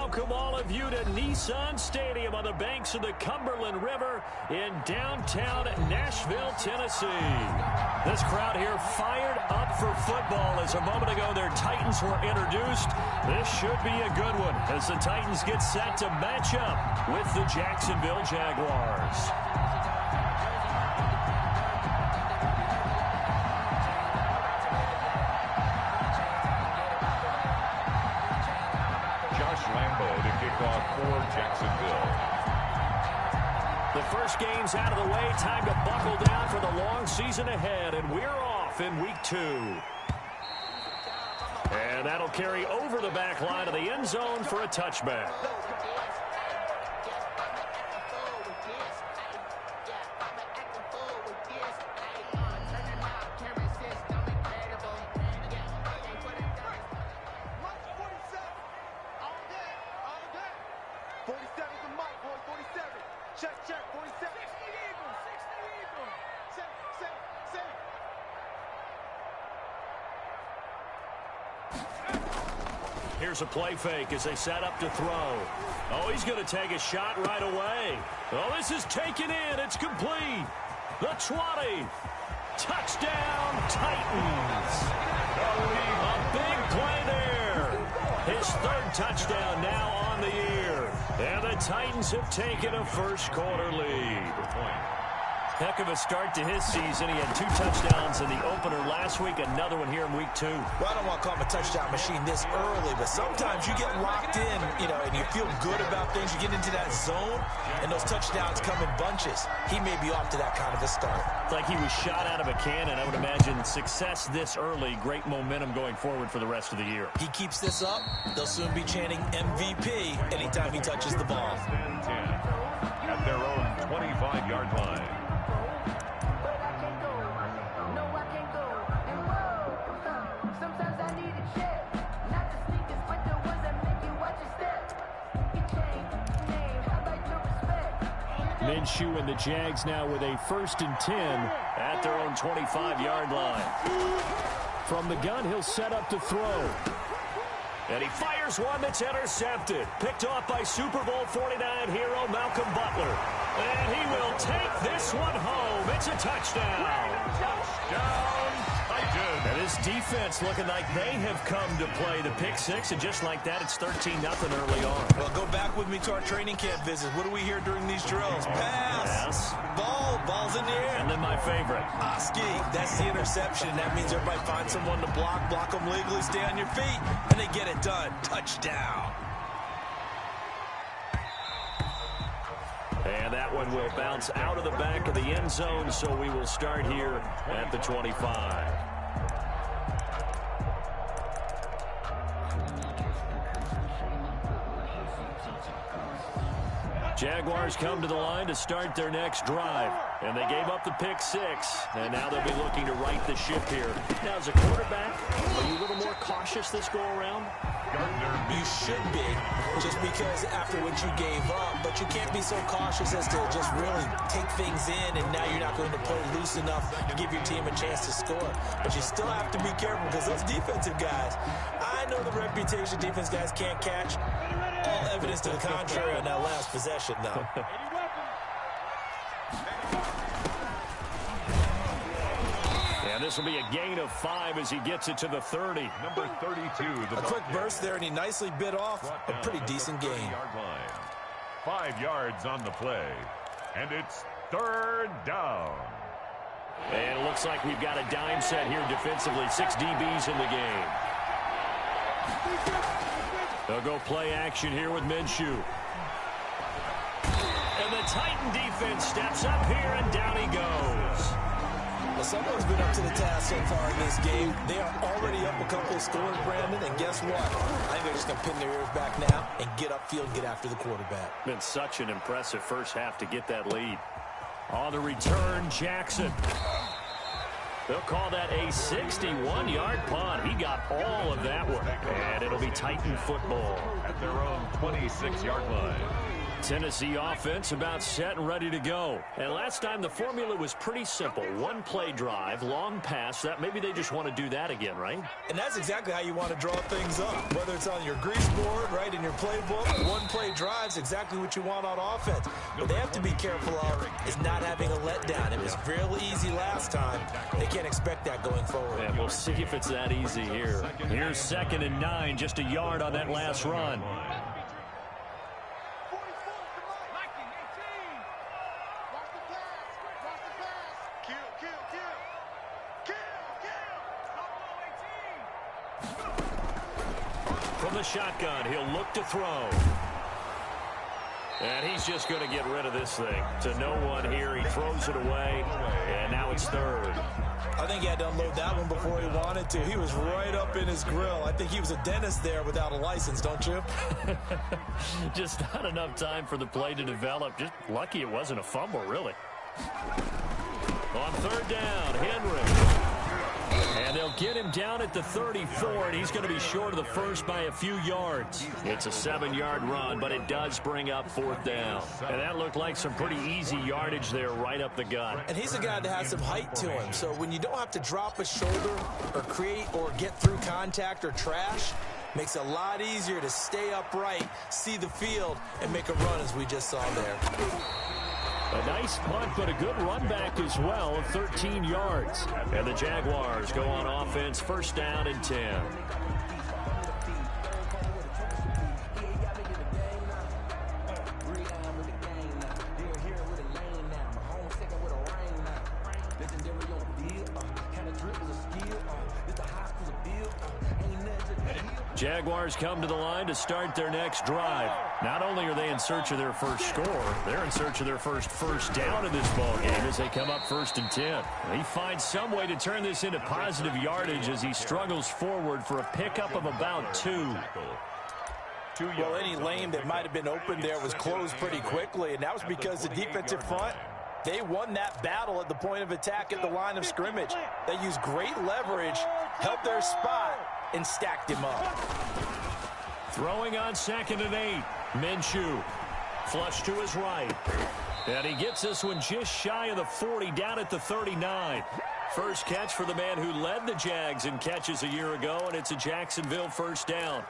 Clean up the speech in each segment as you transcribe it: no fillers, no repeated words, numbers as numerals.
welcome all of you to Nissan Stadium on the banks of the Cumberland River in downtown Nashville, Tennessee. This crowd here fired up for football as a moment ago their Titans were introduced. This should be a good one as the Titans get set to match up with the Jacksonville Jaguars. For Jacksonville. The first game's out of the way. Time to buckle down for the long season ahead, and we're off in week 2. And that'll carry over the back line of the end zone for a touchback. Here's a play fake as they set up to throw. Oh, he's going to take a shot right away. Oh, this is taken in. It's complete. The 20. Touchdown, Titans. A big play there. His 3rd touchdown now on the year. And the Titans have taken a first-quarter lead. Heck of a start to his season. He had 2 touchdowns in the opener last week, another one here in week 2. Well, I don't want to call him a touchdown machine this early, but sometimes you get locked in, and you feel good about things. You get into that zone, and those touchdowns come in bunches. He may be off to that kind of a start. It's like he was shot out of a cannon. I would imagine success this early, great momentum going forward for the rest of the year. He keeps this up, they'll soon be chanting MVP anytime he touches the ball. At their own 25-yard line. Minshew and the Jags now with a 1st and 10 at their own 25-yard line. From the gun, he'll set up to throw. And he fires one that's intercepted. Picked off by Super Bowl 49 hero Malcolm Butler. And he will take this one home. It's a touchdown. Touchdown, Titans. And his defense looking like they have come to play the pick 6. And just like that, it's 13-0 early on. Well, go back with me to our training camp visit. What do we hear during these drills? Pass. Ball's in the air. And then my favorite. Ski. That's the interception. That means everybody finds someone to block them legally, stay on your feet, and they get it done. Touchdown. And that one will bounce out of the back of the end zone, so we will start here at the 25. Jaguars come to the line to start their next drive. And they gave up the pick 6. And now they'll be looking to right the ship here. Now, as a quarterback, are you a little more cautious this go-around? You should be, just because after what you gave up. But you can't be so cautious as to just really take things in, and now you're not going to play loose enough to give your team a chance to score. But you still have to be careful because those defensive guys, I know the reputation defense guys can't catch. All evidence to the contrary on that last possession, though. And this will be a gain of 5 as he gets it to the 30. Number 32. A quick burst there, and he nicely bit off a pretty decent gain. 5 yards on the play, and it's 3rd down. And it looks like we've got a dime set here defensively. 6 DBs in the game. They'll go play action here with Minshew. And the Titan defense steps up here, and down he goes. Well, someone's been up to the task so far in this game. They are already up a couple of scores, Brandon, and guess what? I think they're just going to pin their ears back now and get upfield, get after the quarterback. Been such an impressive first half to get that lead. On the return, Jackson. They'll call that a 61-yard punt. He got all of that one. And it'll be Titan football. At their own 26-yard line. Tennessee offense about set and ready to go. And last time the formula was pretty simple. One play drive, long pass. That maybe they just want to do that again, right? And that's exactly how you want to draw things up. Whether it's on your grease board, right, in your playbook, one play drive's exactly what you want on offense. What they have to be careful of is not having a letdown. It was real easy last time. They can't expect that going forward. Yeah, we'll see if it's that easy here. Here's 2nd and 9, just a yard on that last run. From the shotgun, he'll look to throw. And he's just going to get rid of this thing. To no one here, he throws it away, and now it's 3rd. I think he had to unload that one before he wanted to. He was right up in his grill. I think he was a dentist there without a license, don't you? Just not enough time for the play to develop. Just lucky it wasn't a fumble, really. On 3rd down, Henry. And they'll get him down at the 34, and he's going to be short of the first by a few yards. It's a 7-yard run, but it does bring up 4th down. And that looked like some pretty easy yardage there right up the gut. And he's a guy that has some height to him, so when you don't have to drop a shoulder or create or get through contact or trash, makes it a lot easier to stay upright, see the field, and make a run as we just saw there. A nice punt, but a good run back as well of 13 yards. And the Jaguars go on offense, 1st down and 10. Jaguars come to the line to start their next drive. Not only are they in search of their first score, they're in search of their first down in this ballgame as they come up 1st and 10. He finds some way to turn this into positive yardage as he struggles forward for a pickup of about 2. Well, any lane that might have been open there was closed pretty quickly, and that was because the defensive front, they won that battle at the point of attack at the line of scrimmage. They used great leverage, helped their spot, and stacked him up. Throwing on 2nd and 8. Minshew. Flush to his right. And he gets this one just shy of the 40, down at the 39. First catch for the man who led the Jags in catches a year ago, and it's a Jacksonville 1st down.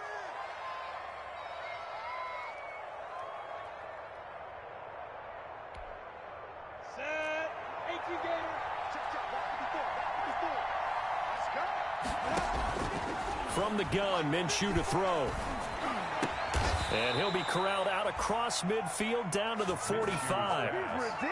From the gun, Minshew to throw. And he'll be corralled out across midfield down to the 45.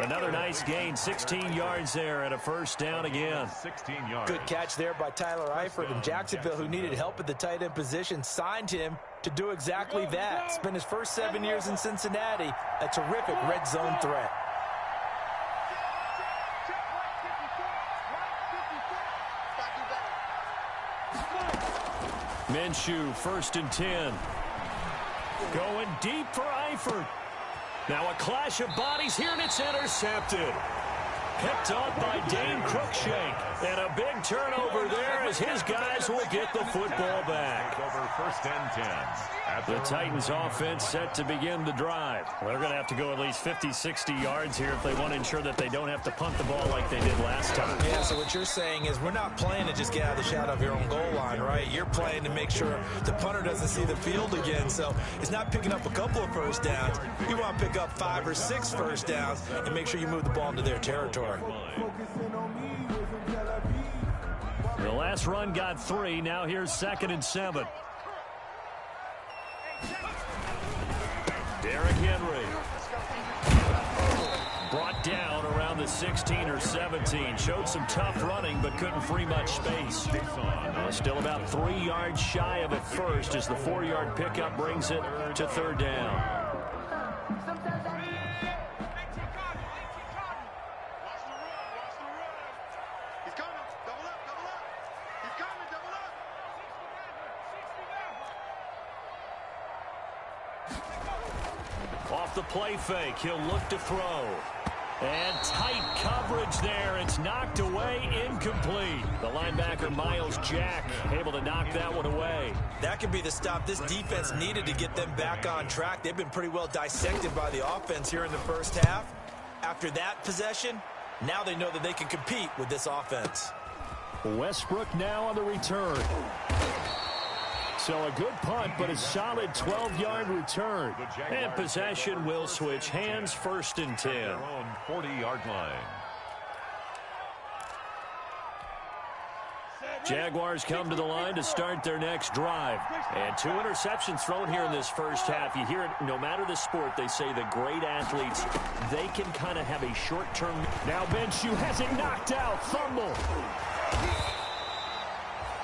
Another nice gain, 16 yards there and a 1st down again. 16 yards. Good catch there by Tyler Eifert, and Jacksonville, who needed help at the tight end position, signed him to do exactly that. Spent his first 7 years in Cincinnati, a terrific red zone threat. Minshew, 1st and 10. Going deep for Eifert. Now a clash of bodies here, and it's intercepted. Picked off by Dane Cruikshank. And a big turnover there as his guys will get the football back. Over 1st and 10. The Titans offense set to begin the drive. They're going to have to go at least 50, 60 yards here if they want to ensure that they don't have to punt the ball like they did last time. Yeah, so what you're saying is we're not playing to just get out of the shadow of your own goal line, right? You're playing to make sure the punter doesn't see the field again. So it's not picking up a couple of 1st downs. You want to pick up 5 or 6 1st downs and make sure you move the ball into their territory. The last run got 3. Now here's 2nd and 7. Derrick Henry. Brought down around the 16 or 17. Showed some tough running, but couldn't free much space. Still about 3 yards shy of a first as the 4-yard pickup brings it to 3rd down. Off the play fake, he'll look to throw. And tight coverage there. It's knocked away, incomplete. The linebacker, Miles Jack, able to knock that one away. That could be the stop this defense needed to get them back on track. They've been pretty well dissected by the offense here in the first half. After that possession, now they know that they can compete with this offense. Westbrook now on the return. So a good punt, but a solid 12-yard return. And possession will switch hands, 1st and 10. Their own 40-yard line. Jaguars come to the line to start their next drive. And 2 interceptions thrown here in this first half. You hear it, no matter the sport, they say the great athletes, they can kind of have a short-term. Now Minshew has it knocked out. Fumble.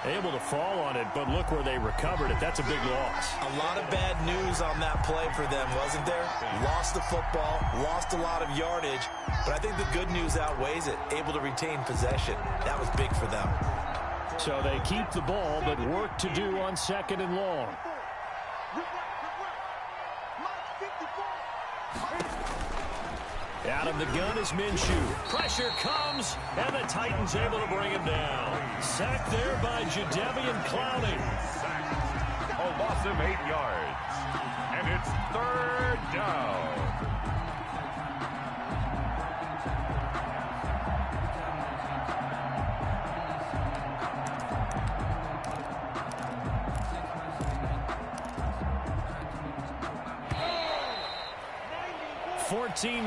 Able to fall on it, but look where they recovered it. That's a big loss. A lot of bad news on that play for them, wasn't there? Lost the football, lost a lot of yardage, but I think the good news outweighs it. Able to retain possession. That was big for them. So they keep the ball, but work to do on 2nd and long. Out of the gun is Minshew. Pressure comes, and the Titans able to bring him down. Sacked there by Jadeveon Clowney. A loss of 8 yards. And it's 3rd down.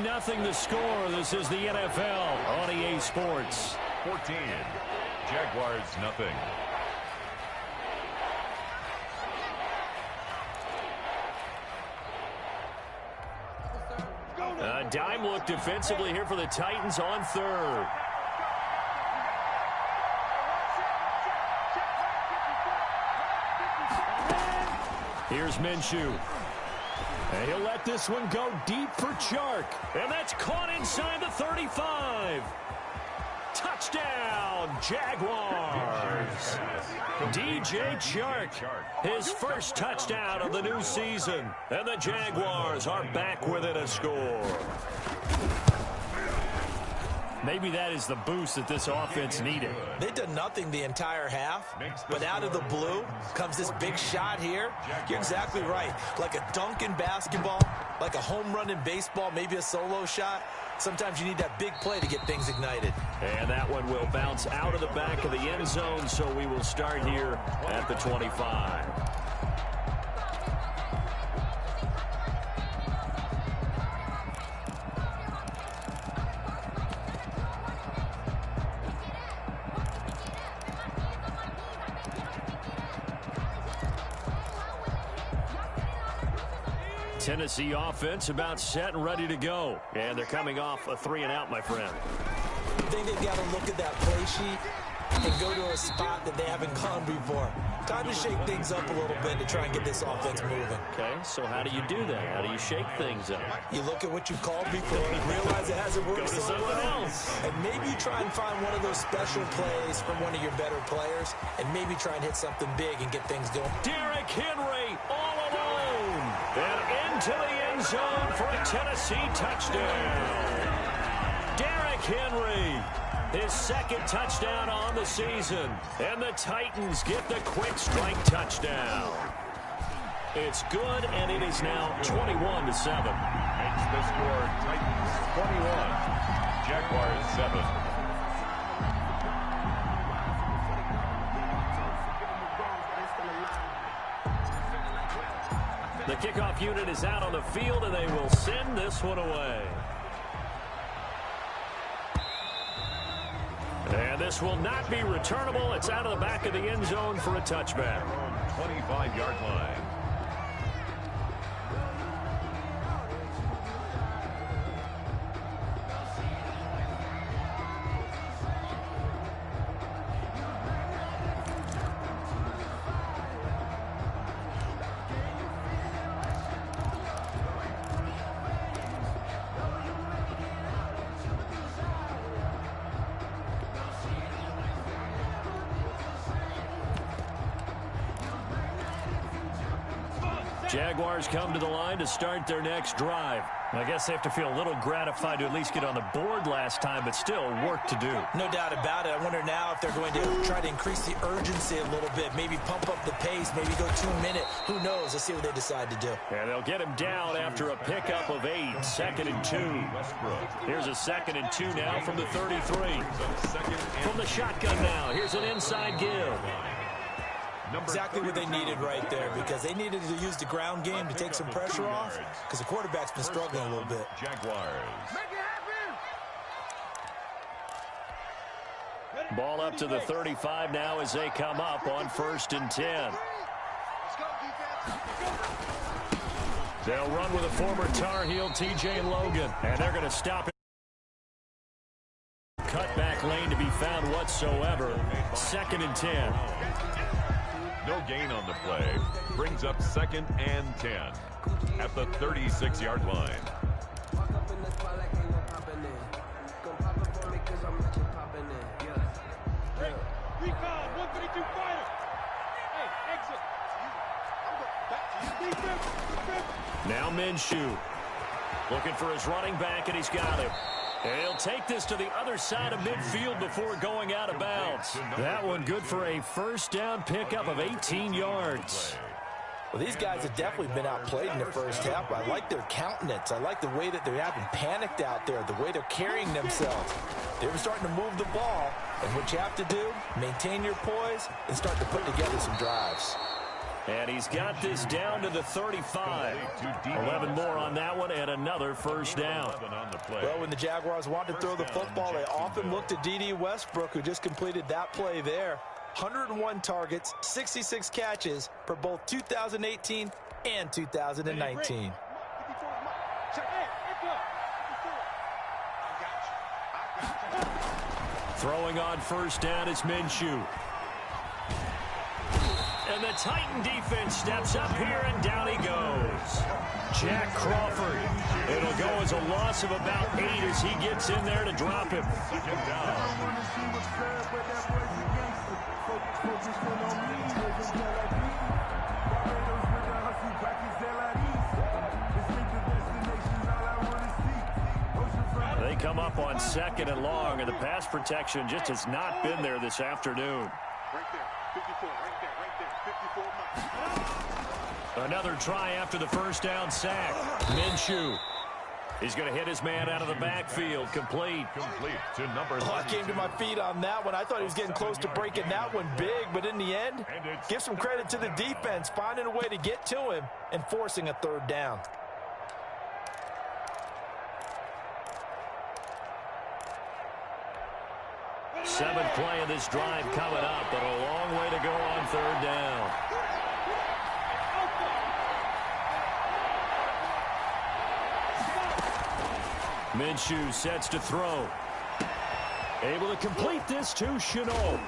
Nothing the score. This is the NFL on EA Sports. 14. Jaguars nothing. A dime look defensively here for the Titans on 3rd. Here's Minshew. And he'll let this one go deep for Chark. And that's caught inside the 35. Touchdown, Jaguars. DJ Chark, his first touchdown of the new season. And the Jaguars are back within a score. Maybe that is the boost that this offense needed. They did nothing the entire half, but out of the blue comes this big shot here. You're exactly right. Like a dunk in basketball, like a home run in baseball, maybe a solo shot. Sometimes you need that big play to get things ignited. And that one will bounce out of the back of the end zone, so we will start here at the 25. Tennessee offense about set and ready to go. And they're coming off a 3-and-out, my friend. I think they've got to look at that play sheet and go to a spot that they haven't gone before. Time to shake things up a little bit to try and get this offense moving. Okay, so how do you do that? How do you shake things up? You look at what you called before, realize it hasn't worked so well, and maybe you try and find one of those special plays from one of your better players, and maybe try and hit something big and get things going. Derrick Henry all alone, and into the end zone for a Tennessee touchdown. Derrick Henry, his 2nd touchdown on the season. And the Titans get the quick strike touchdown. It's good, and it is now 21-7. Makes the score Titans 21, Jaguars 7. The kickoff unit is out on the field, and they will send this one away. And this will not be returnable. It's out of the back of the end zone for a touchback. 25-yard line. Jaguars come to the line to start their next drive. I guess they have to feel a little gratified to at least get on the board last time, but still work to do. No doubt about it. I wonder now if they're going to try to increase the urgency a little bit, maybe pump up the pace, maybe go 2-minute. Who knows? Let's see what they decide to do. And they'll get him down after a pickup of 8, 2nd and 2. Here's a 2nd and 2 now from the 33. From the shotgun now, here's an inside give. Exactly what they needed right there, because they needed to use the ground game to take some pressure off, because the quarterback's been struggling a little bit. Jaguars. Ball up to the 35 now as they come up on 1st and 10. They'll run with a former Tar Heel, T.J. Logan, and they're going to stop it. Cutback lane to be found whatsoever. 2nd and 10. No gain on the play. Brings up 2nd and 10 at the 36-yard line. Recon, 132 fighter. Hey, exit. Now Minshew looking for his running back, and he's got him. And he'll take this to the other side of midfield before going out of bounds. That one good for a first down pickup of 18 yards. Well, these guys have definitely been outplayed in the first half. I like their countenance. I like the way that they haven't panicked out there, the way they're carrying themselves. They're starting to move the ball, and what you have to do, maintain your poise and start to put together some drives. And he's got this down to the 35. 11 more on that one and another first down. Well, when the Jaguars want to throw the football, they often look to D.D. Westbrook, who just completed that play there. 101 targets, 66 catches for both 2018 and 2019. Throwing on first down is Minshew. And the Titan defense steps up here, and down he goes. Jack Crawford. It'll go as a loss of about 8 as he gets in there to drop him. 2nd down. They come up on 2nd and long, and the pass protection just has not been there this afternoon. Right there, 54, right there, 54 miles. Another try after the first down sack. Minshew. He's going to hit his man out of the backfield. Complete. Complete to number 32. I came to my feet on that one. I thought he was getting close to breaking that one big, but in the end, give some credit to the defense, finding a way to get to him and forcing a 3rd down. Seventh play of this drive coming up, but a long way to go on 3rd down. Minshew sets to throw. Able to complete this to Chenault.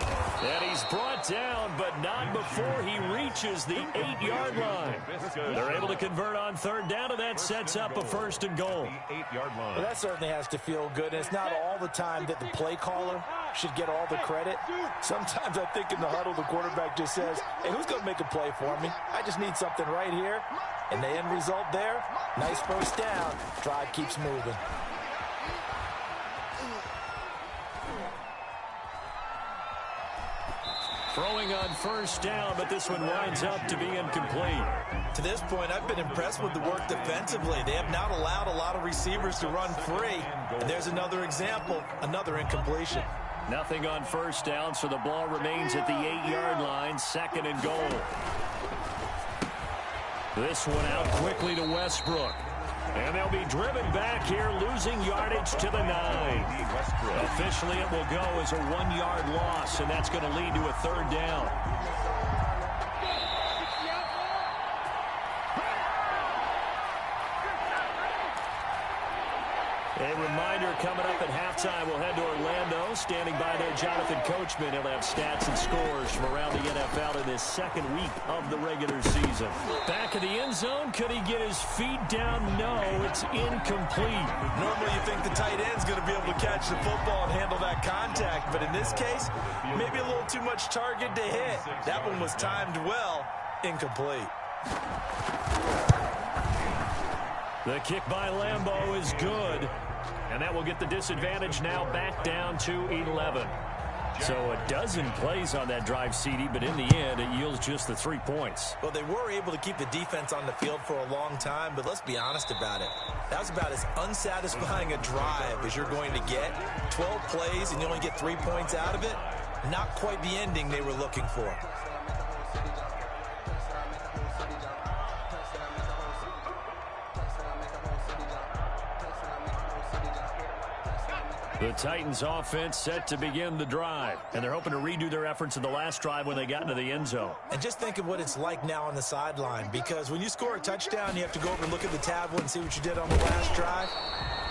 And he's brought down, but not before he reaches the 8-yard line. They're able to convert on 3rd down, and that sets up a 1st and goal. 8-yard line. Well, that certainly has to feel good. And it's not all the time that the play caller should get all the credit. Sometimes I think in the huddle, the quarterback just says, hey, who's going to make a play for me? I just need something right here. And the end result there, nice first down. Drive keeps moving. Throwing on first down, but this one winds up to be incomplete. To this point, I've been impressed with the work defensively. They have not allowed a lot of receivers to run free. And there's another example, another incompletion. Nothing on first down, so the ball remains at the 8-yard line, 2nd and goal. This one out quickly to Westbrook. And they'll be driven back here, losing yardage to the 9. Officially, it will go as a 1-yard loss, and that's going to lead to a 3rd down. A reminder coming up at halftime, we'll head to Orlando. Standing by there, Jonathan Coachman. He'll have stats and scores from around the NFL in this 2nd week of the regular season. Back of the end zone, could he get his feet down? No, it's incomplete. Normally you think the tight end's going to be able to catch the football and handle that contact, but in this case, maybe a little too much target to hit. That one was timed well, incomplete. The kick by Lambeau is good. And that will get the disadvantage now back down to 11. So a dozen plays on that drive, CD, but in the end, it yields just the 3 points. Well, they were able to keep the defense on the field for a long time, but let's be honest about it. That was about as unsatisfying a drive as you're going to get. 12 plays and you only get 3 points out of it. Not quite the ending they were looking for. The Titans offense set to begin the drive, and they're hoping to redo their efforts in the last drive when they got into the end zone. And just think of what it's like now on the sideline, because when you score a touchdown, you have to go over and look at the tablet and see what you did on the last drive.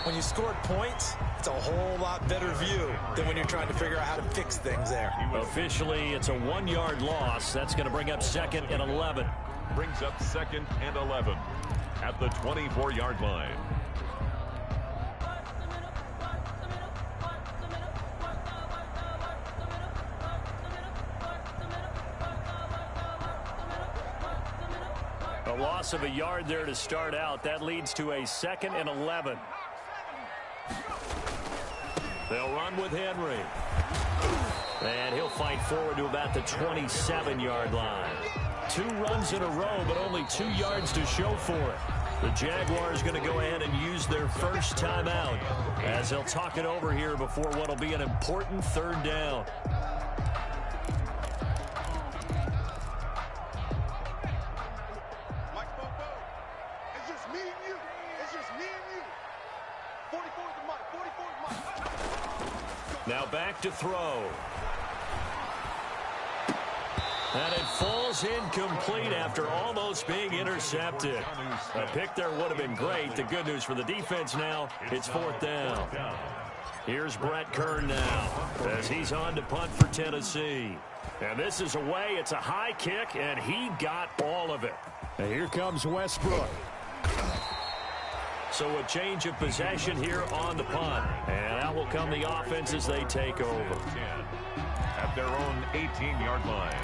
When you scored points, it's a whole lot better view than when you're trying to figure out how to fix things there. Officially, it's a 1-yard loss. That's going to bring up 2nd and 11. Brings up 2nd and 11 at the 24-yard line. A loss of a yard there to start out. That leads to a 2nd and 11. They'll run with Henry. And he'll fight forward to about the 27-yard line. 2 runs in a row, but only 2 yards to show for it. The Jaguars going to go ahead and use their first timeout as they'll talk it over here before what will be an important 3rd down. Now back to throw. And it falls incomplete after almost being intercepted. A pick there would have been great. The good news for the defense now, it's 4th down. Here's Brett Kern now as he's on to punt for Tennessee. And this is away. It's a high kick, and he got all of it. And here comes Westbrook. So a change of possession here on the punt. And out will come the offense as they take over. At their own 18-yard line.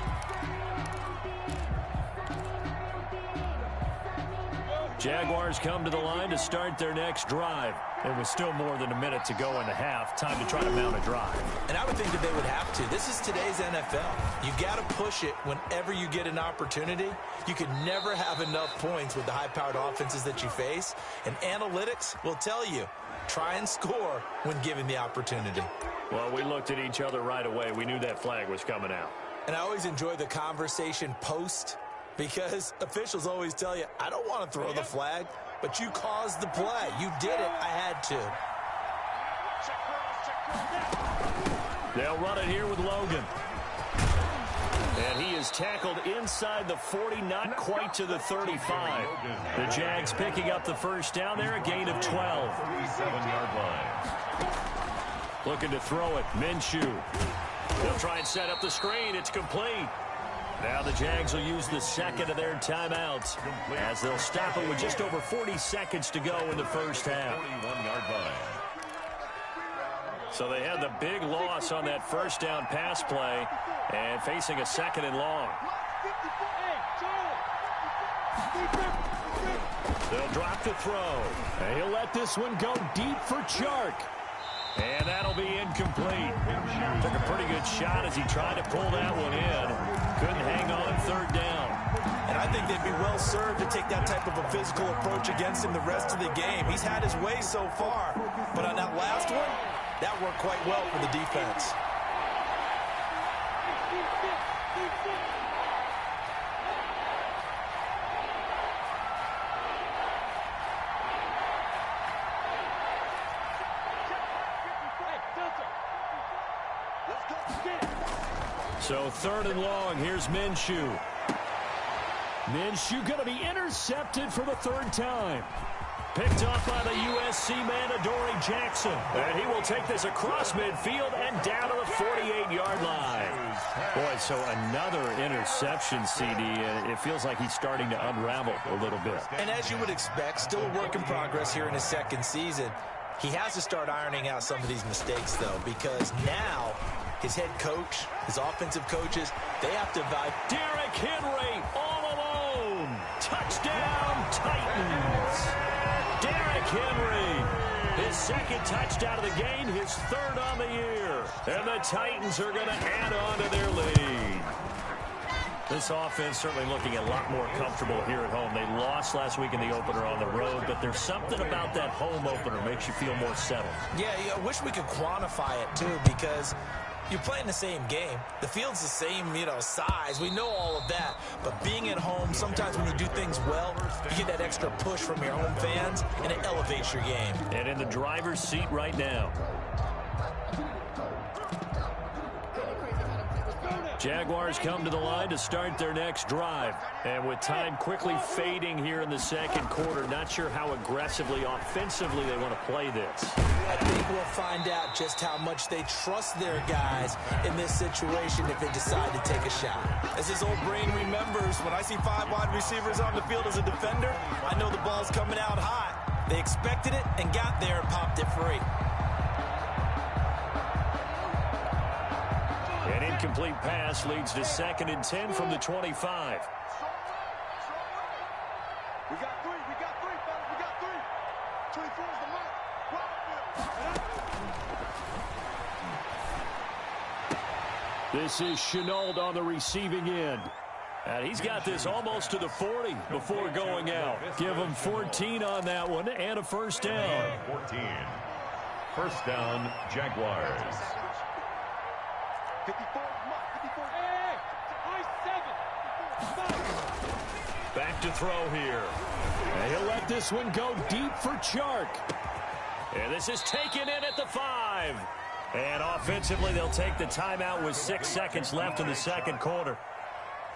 Jaguars come to the line to start their next drive. There was still more than a minute to go in the half. Time to try to mount a drive. And I would think that they would have to. This is today's NFL. You got to push it whenever you get an opportunity. You can never have enough points with the high-powered offenses that you face. And analytics will tell you, try and score when given the opportunity. Well, we looked at each other right away. We knew that flag was coming out. And I always enjoy the conversation post, because officials always tell you, I don't want to throw the flag, but you caused the play. You did it. I had to. They'll run it here with Logan. And he is tackled inside the 40, not quite to the 35. The Jags picking up the first down there, a gain of 12. 37-yard line. Looking to throw it, Minshew. They'll try and set up the screen. It's complete. Now the Jags will use the 2nd of their timeouts as they'll stop it with just over 40 seconds to go in the first half. 41-yard line. So they had the big loss on that first down pass play and facing a 2nd and long. They'll drop the throw. And he'll let this one go deep for Chark. And that'll be incomplete. Took a pretty good shot as he tried to pull that one in. Couldn't hang on 3rd down. And I think they'd be well served to take that type of a physical approach against him the rest of the game. He's had his way so far. But on that last one, that worked quite well for the defense. So 3rd and long, here's Minshew. Minshew going to be intercepted for the 3rd time. Picked off by the USC man, Adoree Jackson. And he will take this across midfield and down to the 48-yard line. Boy, so another interception, CD. And it feels like he's starting to unravel a little bit. And as you would expect, still a work in progress here in his 2nd season. He has to start ironing out some of these mistakes, though, because now his head coach, his offensive coaches, they have to evaluate. Derrick Henry all alone. Touchdown, Titans. Derrick Henry, his second touchdown of the game, his third on the year. And the Titans are going to add on to their lead. This offense certainly looking a lot more comfortable here at home. They lost last week in the opener on the road, but there's something about that home opener makes you feel more settled. Yeah, I wish we could quantify it, too, because you're playing the same game. The field's the same, size. We know all of that. But being at home, sometimes when you do things well, you get that extra push from your home fans, and it elevates your game. And in the driver's seat right now. Jaguars come to the line to start their next drive. And with time quickly fading here in the second quarter, not sure how aggressively, offensively they want to play this. I think we'll find out just how much they trust their guys in this situation if they decide to take a shot. As his old brain remembers, when I see 5 wide receivers on the field as a defender, I know the ball's coming out hot. They expected it and got there and popped it free. An incomplete pass leads to 2nd and 10 from the 25. We got 3, fellas, we got 3. 24 is the mark. This is Chenault on the receiving end. And he's got this almost to the 40 before going out. Give him 14 on that one and a first down. 14. First down, Jaguars. 54, Back to throw here. And he'll let this one go deep for Chark. And this is taken in at the 5. And offensively, they'll take the timeout with 6 seconds left in the second quarter.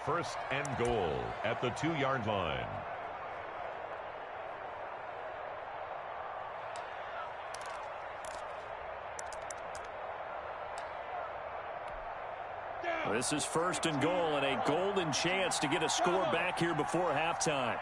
First and goal at the 2-yard line. This is first and goal and a golden chance to get a score back here before halftime.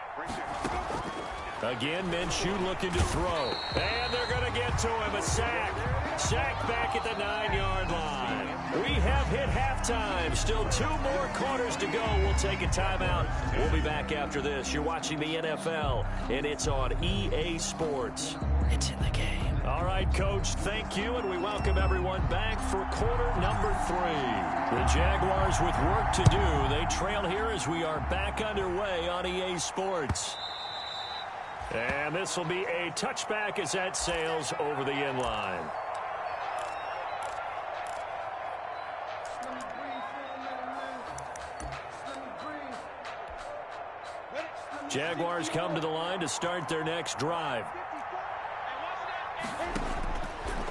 Again, Minshew looking to throw. And they're going to get to him. A sack. Sack back at the 9-yard line. We have hit halftime. Still 2 more quarters to go. We'll take a timeout. We'll be back after this. You're watching the NFL, and it's on EA Sports. It's in the game. All right, Coach, thank you, and we welcome everyone back for quarter number 3. The Jaguars with work to do. They trail here as we are back underway on EA Sports. And this will be a touchback as that sails over the end line. Jaguars come to the line to start their next drive.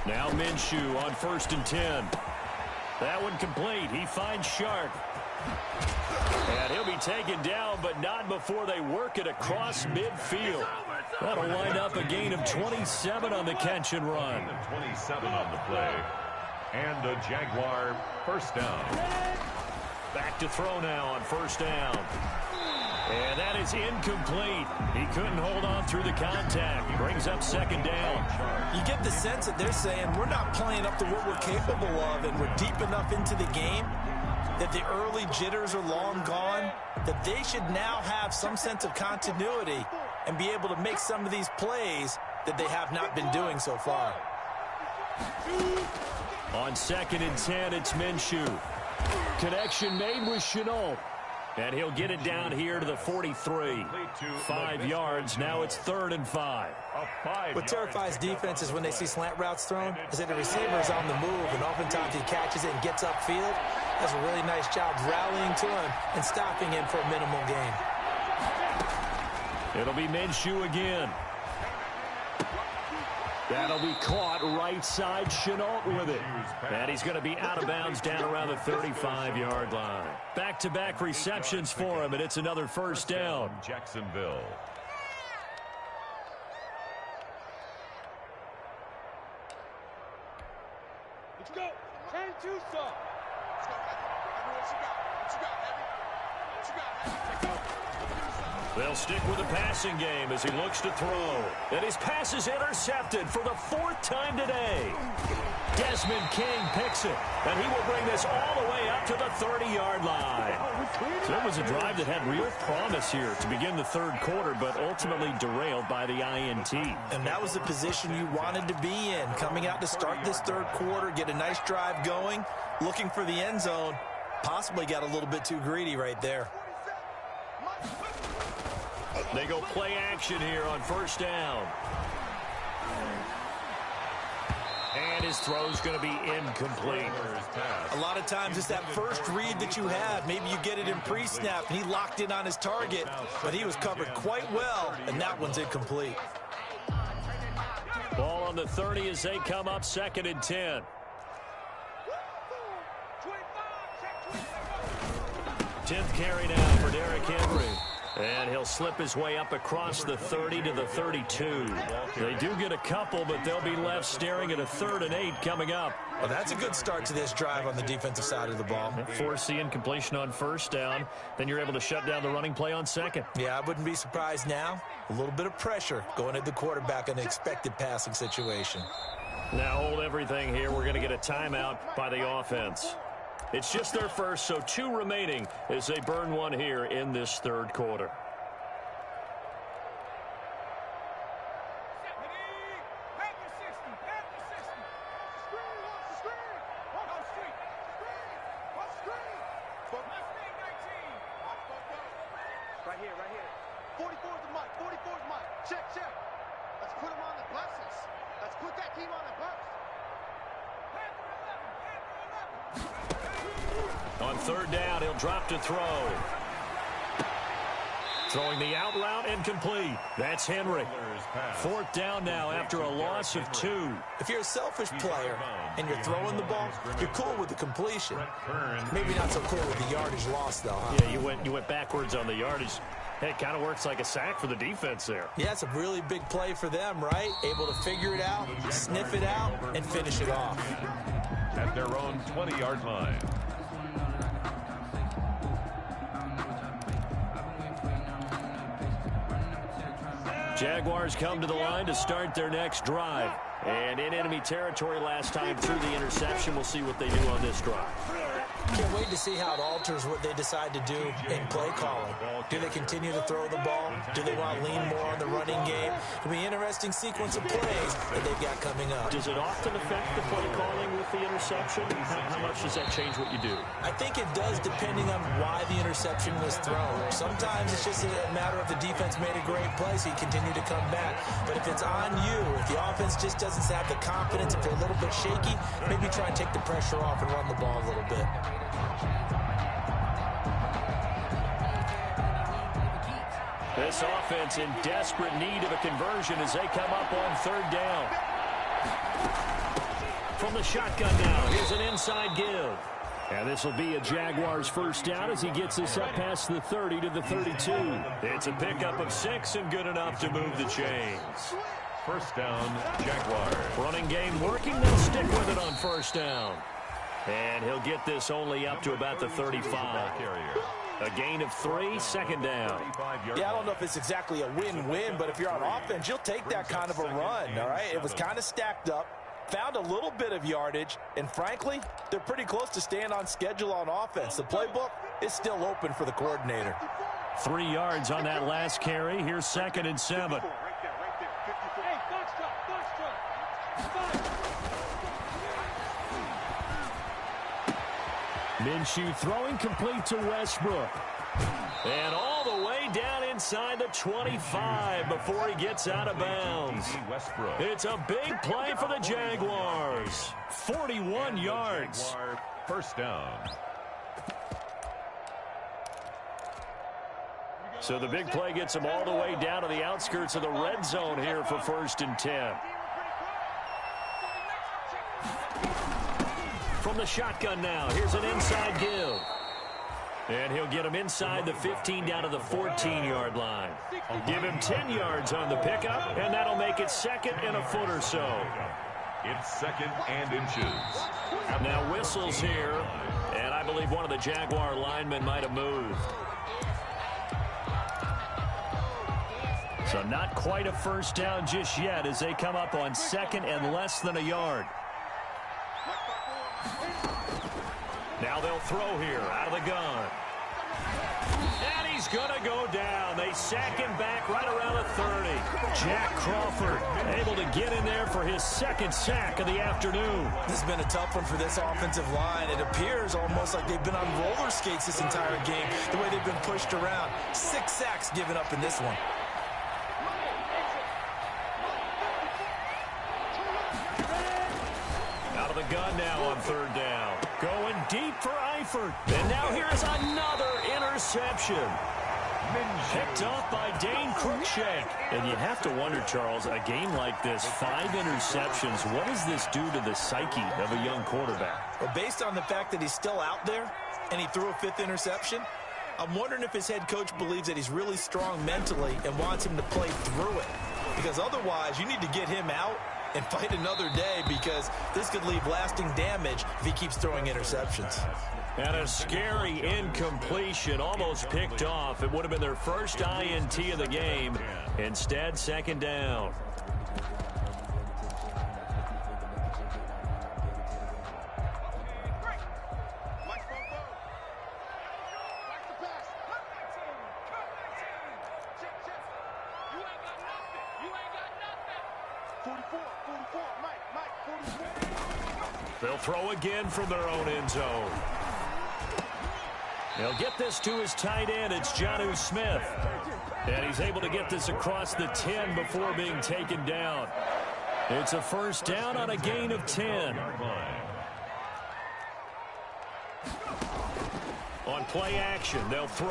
Now Minshew on 1st and 10. That one complete. He finds Sharp. And he'll be taken down, but not before they work it across midfield. That'll wind up a gain of 27 on the catch and run. 27 on the play. And a Jaguar first down. Back to throw now on 1st down. And that is incomplete. He couldn't hold on through the contact. He brings up 2nd down. You get the sense that they're saying we're not playing up to what we're capable of, and we're deep enough into the game that the early jitters are long gone, that they should now have some sense of continuity and be able to make some of these plays that they have not been doing so far. On 2nd and 10, it's Minshew. Connection made with Chenault. And he'll get it down here to the 43. 5 yards. Now it's 3rd and 5. What terrifies defenses when they see slant routes thrown is that the receiver is on the move, and oftentimes he catches it and gets upfield. Does a really nice job rallying to him and stopping him for a minimal gain. It'll be Minshew again. That'll be caught right side. Chenault with it. And he's going to be out of bounds down around the 35-yard line. Back-to-back receptions for him, and it's another first down. Jacksonville. Let's go. Turn Tucson. Let's go, Heavy. What you got? What you got, Heavy? What you got, Heavy? Let's go. They'll stick with the passing game as he looks to throw. And his pass is intercepted for the 4th time today. Desmond King picks it, and he will bring this all the way up to the 30-yard line. So it was a drive that had real promise here to begin the 3rd quarter, but ultimately derailed by the INT. And that was the position you wanted to be in, coming out to start this 3rd quarter, get a nice drive going, looking for the end zone. Possibly got a little bit too greedy right there. They go play action here on 1st down. And his throw's going to be incomplete. A lot of times it's that first read that you have. Maybe you get it in pre-snap, and he locked in on his target, but he was covered quite well, and that one's incomplete. Ball on the 30 as they come up 2nd and 10. 10th carry now for Derrick Henry. And he'll slip his way up across the 30 to the 32. They do get a couple, but they'll be left staring at a 3rd and 8 coming up. Well, that's a good start to this drive on the defensive side of the ball. Force the incompletion on 1st down. Then you're able to shut down the running play on 2nd. Yeah, I wouldn't be surprised now. A little bit of pressure going at the quarterback in an expected passing situation. Now hold everything here. We're going to get a timeout by the offense. It's just their first, so 2 remaining as they burn one here in this 3rd quarter. Right here. 44 is the mic. 44 is the mic. Check. Let's put him on the buses. Let's put that team on the bus. On 3rd down, he'll drop to throw. Throwing the out route, incomplete. That's Henry. 4th down now after a loss of 2. If you're a selfish player and you're throwing the ball, you're cool with the completion. Maybe not so cool with the yardage loss, though, huh? Yeah, you went backwards on the yardage. Hey, it kind of works like a sack for the defense there. Yeah, it's a really big play for them, right? Able to figure it out, sniff it out, and finish it off. At their own 20-yard line. Jaguars come to the line to start their next drive. And in enemy territory last time through the interception. We'll see what they do on this drive. Can't wait to see how it alters what they decide to do in play calling. Do they continue to throw the ball? Do they want to lean more on the running game? It'll be an interesting sequence of plays that they've got coming up. Does it often affect the play calling with the interception? How much does that change what you do? I think it does, depending on why the interception was thrown. Sometimes it's just a matter of the defense made a great play, so you continue to come back. But if it's on you, if the offense just doesn't have the confidence, if they're a little bit shaky, maybe try and take the pressure off and run the ball a little bit. This offense in desperate need of a conversion as they come up on 3rd down. From the shotgun now, here's an inside give. And this will be a Jaguars 1st down as he gets this up past the 30 to the 32. It's a pickup of 6 and good enough to move the chains. 1st down, Jaguars. Running game working. They'll stick with it on 1st down. And he'll get this only up to about the 35. A gain of 3, 2nd down. Yeah, I don't know if it's exactly a win-win, but if you're on offense, you'll take that kind of a run, all right? It was kind of stacked up, found a little bit of yardage, and frankly, they're pretty close to staying on schedule on offense. The playbook is still open for the coordinator. 3 yards on that last carry. Here's 2nd and 7. Right there. 54. Hey, Foxtrot. Minshew throwing complete to Westbrook. And all the way down inside the 25 before he gets out of bounds. It's a big play for the Jaguars. 41 yards. 1st down. So the big play gets him all the way down to the outskirts of the red zone here for 1st and 10. From the shotgun now, here's an inside give. And he'll get him inside the 15 down to the 14-yard line. Give him 10 yards on the pickup, and that'll make it 2nd and a foot or so. It's 2nd and inches. Now whistles here, and I believe one of the Jaguar linemen might have moved. So not quite a first down just yet as they come up on second and less than a yard. Now they'll throw here out of the gun. And he's going to go down. They sack him back right around the 30. Jack Crawford able to get in there for his second sack of the afternoon. This has been a tough one for this offensive line. It appears almost like they've been on roller skates this entire game, the way they've been pushed around. 6 sacks given up in this one. Out of the gun now on third down. Going deep for Eifert. And now here's another interception. Picked off by Dane Cruikshank. And you have to wonder, Charles, a game like this, 5 interceptions, what does this do to the psyche of a young quarterback? Well, based on the fact that he's still out there and he threw a 5th interception, I'm wondering if his head coach believes that he's really strong mentally and wants him to play through it. Because otherwise, you need to get him out and fight another day, because this could leave lasting damage if he keeps throwing interceptions. And a scary incompletion, almost picked off. It would have been their first INT of the game. Instead, second down. They'll throw again from their own end zone. They'll get this to his tight end. It's Jonnu Smith. And he's able to get this across the 10 before being taken down. It's a first down on a gain of 10. On play action, they'll throw.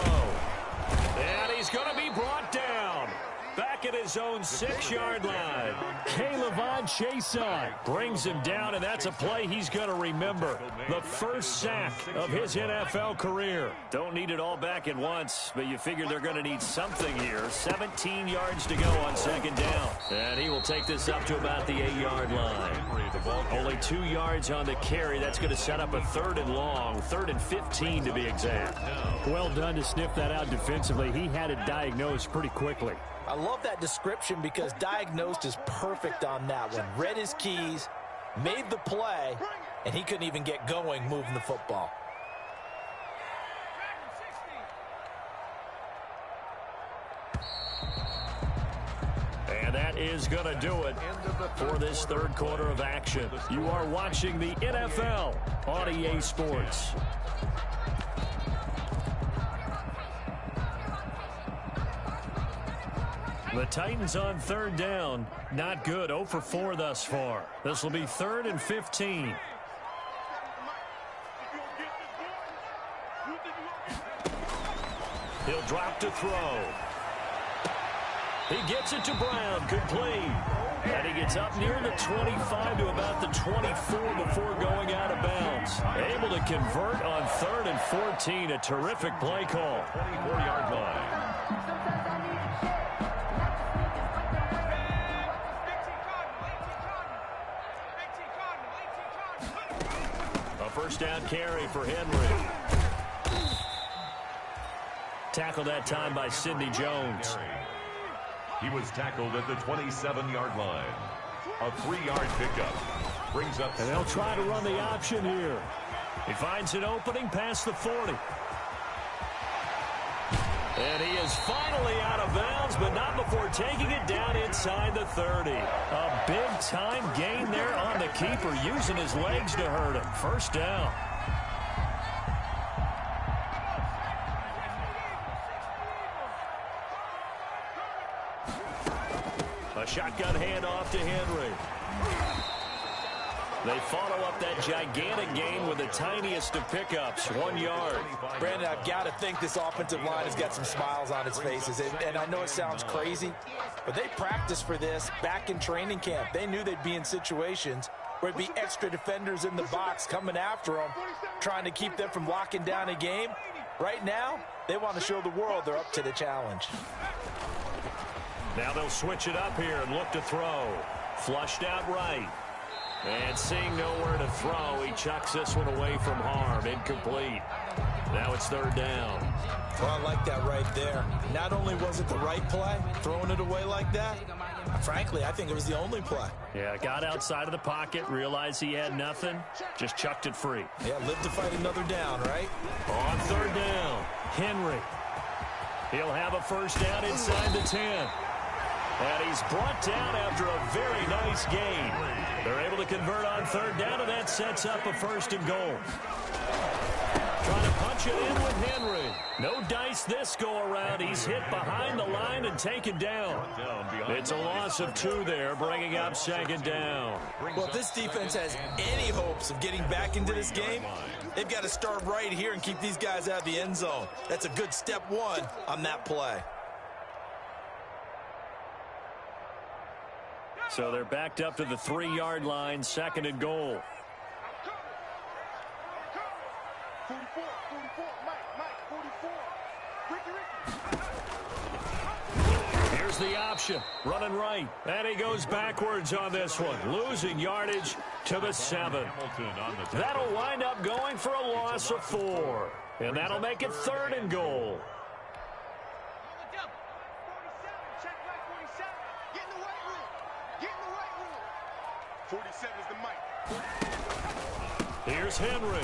And he's going to be brought down. Back at his own 6-yard line. K'Lavon Chaisson brings him down, and that's a play he's going to remember. The first sack of his NFL career. Don't need it all back at once, but you figure they're going to need something here. 17 yards to go on second down. And he will take this up to about the 8-yard line. Only 2 yards on the carry. That's going to set up a 3rd and long, 3rd and 15 to be exact. Well done to sniff that out defensively. He had it diagnosed pretty quickly. I love that description because diagnosed is perfect on that one. Read his keys, made the play, and he couldn't even get going moving the football. And that is going to do it for this third quarter of action. You are watching the NFL on EA Sports. The Titans on third down. Not good. 0 for 4 thus far. This will be 3rd and 15. He'll drop to throw. He gets it to Brown. Complete. And he gets up near the 25 to about the 24 before going out of bounds. Able to convert on 3rd and 14. A terrific play call. 24-yard line. First down carry for Henry. Tackled that time by Sidney Jones. He was tackled at the 27-yard line. A 3-yard pickup. Brings up. And they'll try to run the option here. He finds an opening past the 40. And he is finally out of bounds, but not before taking it down inside the 30. A big-time gain there on the keeper, using his legs to hurt him. First down. A shotgun handoff to Henry. They follow up that gigantic gain with the tiniest of pickups, 1 yard. Brandon, I've got to think this offensive line has got some smiles on its faces. And I know it sounds crazy, but they practiced for this back in training camp. They knew they'd be in situations where it'd be extra defenders in the box coming after them, trying to keep them from locking down a game. Right now, they want to show the world they're up to the challenge. Now they'll switch it up here and look to throw. Flushed out right. And seeing nowhere to throw, he chucks this one away from harm. Incomplete. Now it's third down. Well, I like that right there. Not only was it the right play, throwing it away like that, frankly, I think it was the only play. Yeah, got outside of the pocket, realized he had nothing, just chucked it free. Yeah, live to fight another down, right? On third down, Henry. He'll have a first down inside the 10. And he's brought down after a very nice gain. They're able to convert on third down, and that sets up a first and goal. Trying to punch it in with Henry. No dice this go-around. He's hit behind the line and taken down. It's a loss of 2 there, bringing up second down. Well, if this defense has any hopes of getting back into this game, they've got to start right here and keep these guys out of the end zone. That's a good step 1 on that play. So they're backed up to the 3-yard line, second and goal. 44, Mike, 44. Here's the option, running right. And he goes backwards on this one, losing yardage to the 7. That'll wind up going for a loss of 4. And that'll make it third and goal. 47 is the mic. Here's Henry.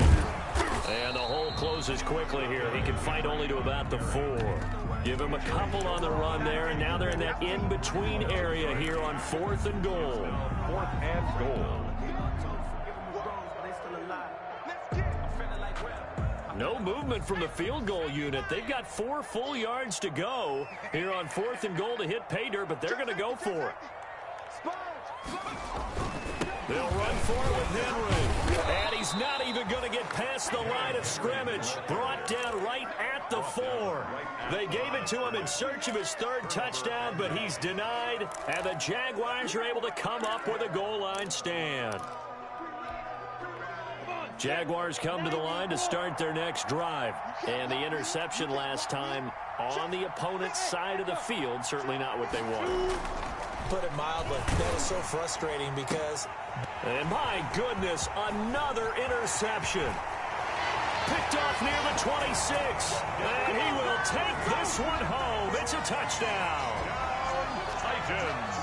And the hole closes quickly here. He can fight only to about the 4. Give him a couple on the run there, and now they're in that in-between area here on 4th and goal. 4th and goal. No movement from the field goal unit. They've got 4 full yards to go here on 4th and goal to hit pay dirt, but they're going to go for it. They'll run for it with Henry. And he's not even going to get past the line of scrimmage. Brought down right at the 4. They gave it to him in search of his 3rd touchdown, but he's denied. And the Jaguars are able to come up with a goal line stand. Jaguars come to the line to start their next drive. And the interception last time on the opponent's side of the field, certainly not what they wanted. Put it mildly, that is so frustrating because... And my goodness, another interception. Picked off near the 26. And he will take this one home. It's a touchdown. Titans.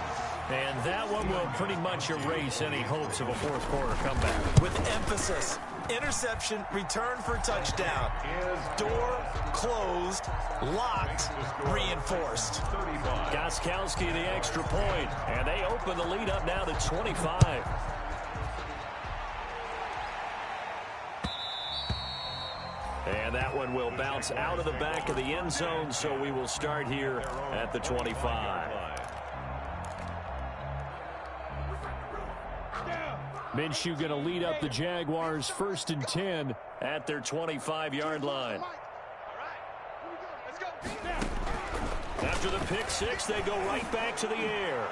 And that one will pretty much erase any hopes of a 4th quarter comeback. With emphasis, interception, return for touchdown. Door closed, locked, reinforced. Gostkowski the extra point, and they open the lead up now to 25. And that one will bounce out of the back of the end zone, so we will start here at the 25. Minshew going to lead up the Jaguars 1st and 10 at their 25-yard line. After the pick 6, they go right back to the air.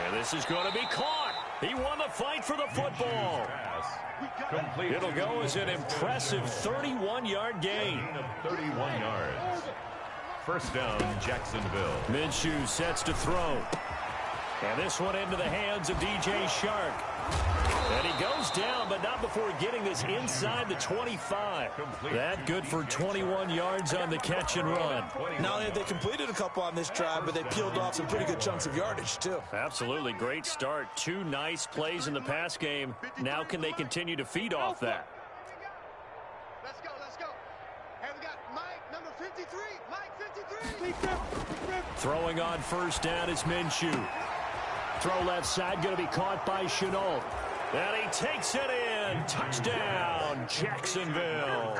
And this is going to be caught. He won the fight for the football. It'll go as an impressive 31-yard gain. 31 yards. First down, Jacksonville. Minshew sets to throw. And this one into the hands of DJ Shark. And he goes down, but not before getting this inside the 25. That good for 21 yards on the catch and run. Not only have they completed a couple on this drive, but they peeled off some pretty good chunks of yardage, too. Absolutely. Great start. 2 nice plays in the pass game. Now can they continue to feed off that? Let's go, let's go. And we got Mike, number 53. Mike, 53. Throwing on first down is Minshew. Throw left side, going to be caught by Shenault. And he takes it in. Touchdown, Jacksonville.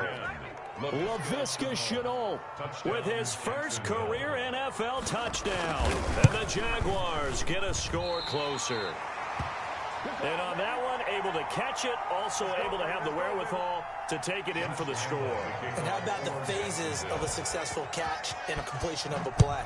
Laviska Shenault with his first career NFL touchdown. And the Jaguars get a score closer. And on that one, able to catch it, also able to have the wherewithal to take it in for the score. And how about the phases of a successful catch and a completion of a play?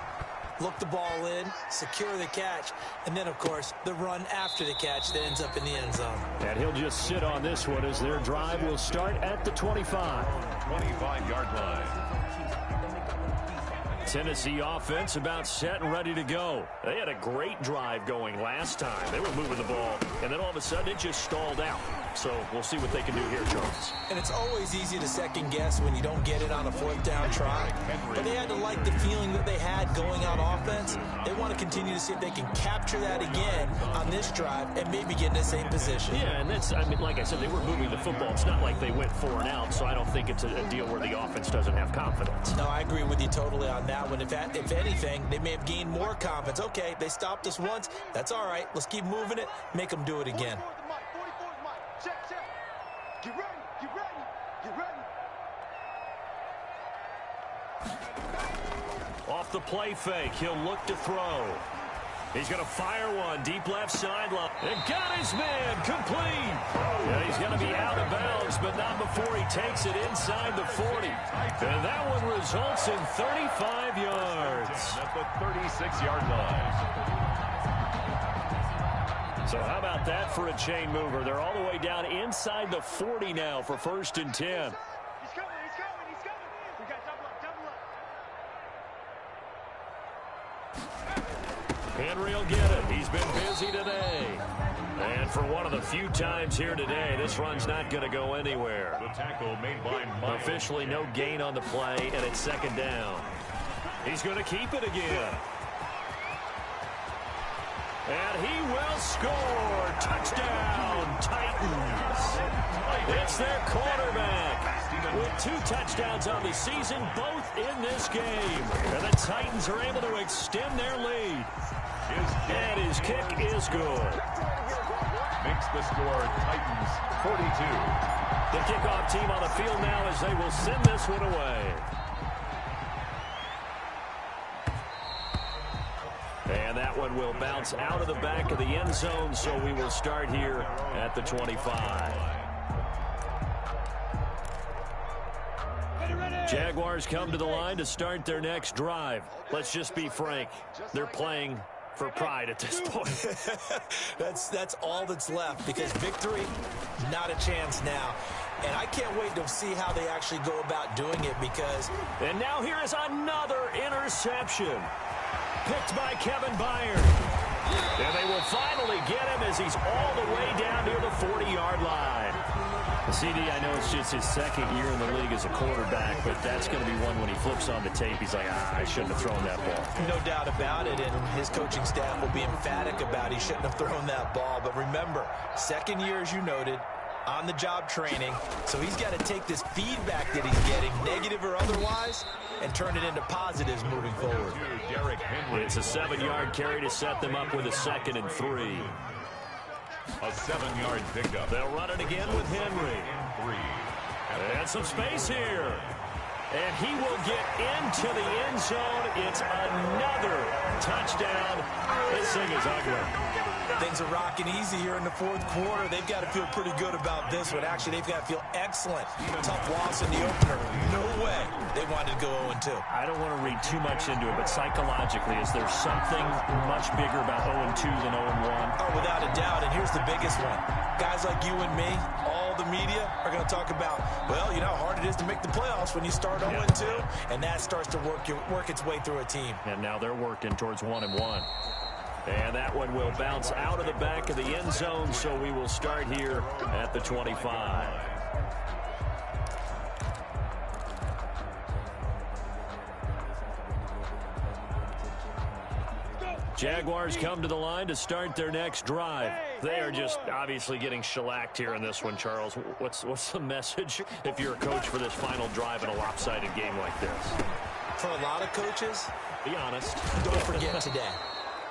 Look the ball in, secure the catch, and then, of course, the run after the catch that ends up in the end zone. And he'll just sit on this one as their drive will start at the 25. 25-yard line. Tennessee offense about set and ready to go. They had a great drive going last time. They were moving the ball, and then all of a sudden it just stalled out. So we'll see what they can do here, Charles. And it's always easy to second guess when you don't get it on a fourth down try. But they had to like the feeling that they had going on offense. They want to continue to see if they can capture that again on this drive and maybe get in the same position. Yeah, and that's, I mean, like I said, they were moving the football. It's not like they went 4 and out, so I don't think it's a deal where the offense doesn't have confidence. No, I agree with you totally on that one. If anything, they may have gained more confidence. Okay, they stopped us once. That's all right. Let's keep moving it. Make them do it again. 44's the mic. Check. Get ready. Off the play fake, he'll look to throw. He's going to fire one deep left sideline. And got his man complete. Yeah, he's going to be out of bounds, but not before he takes it inside the 40. And that one results in 35 yards. At the 36-yard line. So how about that for a chain mover? They're all the way down inside the 40 now for 1st and 10. He's coming. We got double up. Henry will get it. He's been busy today. And for one of the few times here today, this run's not going to go anywhere. The tackle made by Myers. Officially no gain on the play, and it's 2nd down. He's going to keep it again. And he will score. Touchdown, Titans. It's their quarterback with 2 touchdowns on the season, both in this game. And the Titans are able to extend their lead. And his kick is good. Makes the score Titans 42. The kickoff team on the field now as they will send this one away. And that one will bounce out of the back of the end zone, so we will start here at the 25. Jaguars come to the line to start their next drive. Let's just be frank. They're playing for pride at this point. That's all that's left, because victory, not a chance now. And I can't wait to see how they actually go about doing it, because... And now here is another interception. Picked by Kevin Byard. And they will finally get him as he's all the way down near the 40-yard line. CD, I know it's just his 2nd year in the league as a quarterback, but that's going to be one when he flips on the tape. He's like, I shouldn't have thrown that ball. No doubt about it, and his coaching staff will be emphatic about he shouldn't have thrown that ball. But remember, 2nd year, as you noted, on-the-job training, so he's got to take this feedback that he's getting, negative or otherwise, and turn it into positives moving forward. It's a 7-yard carry to set them up with a 2nd and 3. A 7-yard pickup. They'll run it again with Henry. And some space here. And he will get into the end zone. It's another touchdown. This thing is ugly. Things are rocking easy here in the 4th quarter. They've got to feel pretty good about this one. Actually, they've got to feel excellent. Tough loss in the opener. No way they wanted to go 0-2. I don't want to read too much into it, but psychologically, is there something much bigger about 0-2 than 0-1? Oh, without a doubt, and here's the biggest one. Guys like you and me, all the media, are going to talk about, well, you know how hard it is to make the playoffs when you start 0-2, and that starts to work its way through a team. And now they're working towards 1-1. And that one will bounce out of the back of the end zone, so we will start here at the 25. Jaguars come to the line to start their next drive. They are just obviously getting shellacked here in this one, Charles. What's the message if you're a coach for this final drive in a lopsided game like this? For a lot of coaches, be honest. Don't forget today.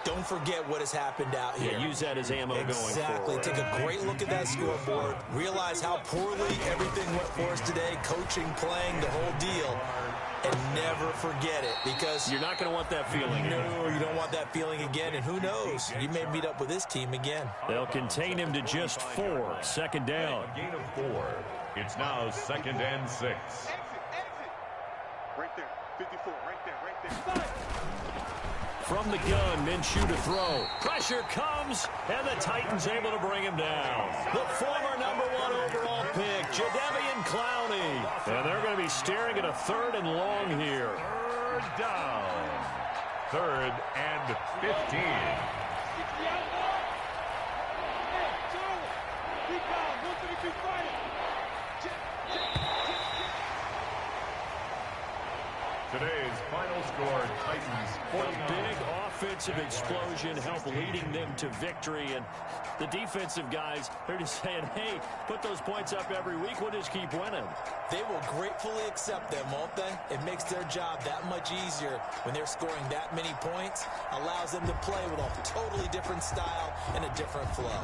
Don't forget what has happened out here. Yeah, use that as ammo going forward. Exactly. Take a great look at that scoreboard. Realize how poorly everything went for us today. Coaching, playing, the whole deal. And never forget it, because you're not going to want that feeling again. No, you don't want that feeling again. And who knows? You may meet up with this team again. They'll contain him to just 4. 2nd down. A gain of 4. It's now 2nd and 6. Exit. Right there. 54. Right there. From the gun, Minshew to throw. Pressure comes, and the Titans able to bring him down. The former #1 overall pick, Jadeveon Clowney. And they're going to be staring at a 3rd and long here. 3rd down. 3rd and 15. Today's final score, Titans 49. A big offensive explosion helped leading them to victory, and the defensive guys are just saying, hey, put those points up every week, we'll just keep winning. They will gratefully accept them, won't they? It makes their job that much easier when they're scoring that many points, allows them to play with a totally different style and a different flow.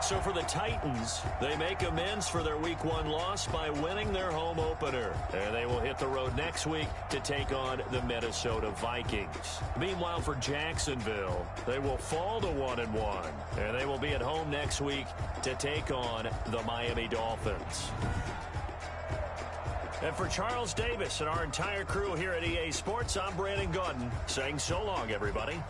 So for the Titans, they make amends for their Week 1 loss by winning their home opener. And they will hit the road next week to take on the Minnesota Vikings. Meanwhile, for Jacksonville, they will fall to 1-1. And they will be at home next week to take on the Miami Dolphins. And for Charles Davis and our entire crew here at EA Sports, I'm Brandon Gaudin saying so long, everybody.